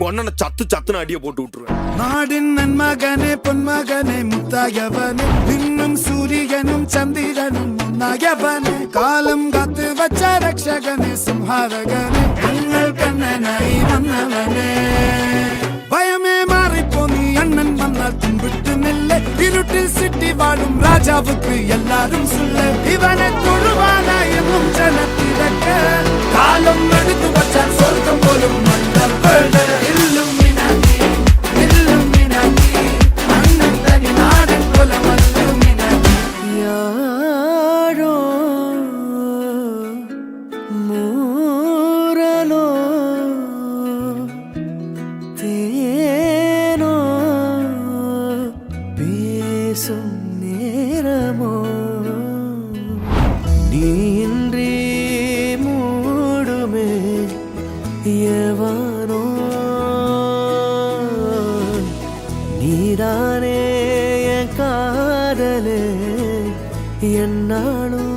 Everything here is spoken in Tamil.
ஒன்னனை சத்து சத்துன்னு அடிய போட்டு விட்டுருவேன். நாடின் நன்மகனே பொன்மகனே முத்தாயவனே இன்னும் சூரியனும் சந்திரனும் முன்னாயவனே காலம் காத்து வச்ச ரக்ஷகனே சிம்ஹாரகனே எங்கள் கண்ணனை வந்தவனே பயமே மாறிப்போ நீ அண்ணன் வந்தால் தும்பிட்டு நெல்ல இருட்டில் சிட்டி வாழும் ராஜாவுக்கு எல்லாரும் சொல்ல இவனை தொழுவானா என்னும் ஜனத்திறக்க காலம் எடுத்து வச்சால் சொர்க்கம் போலும் மன்னர் நேரமோ நீன்றி மூடுமே எவனோ நீதானே என் காதலே என்னாலும்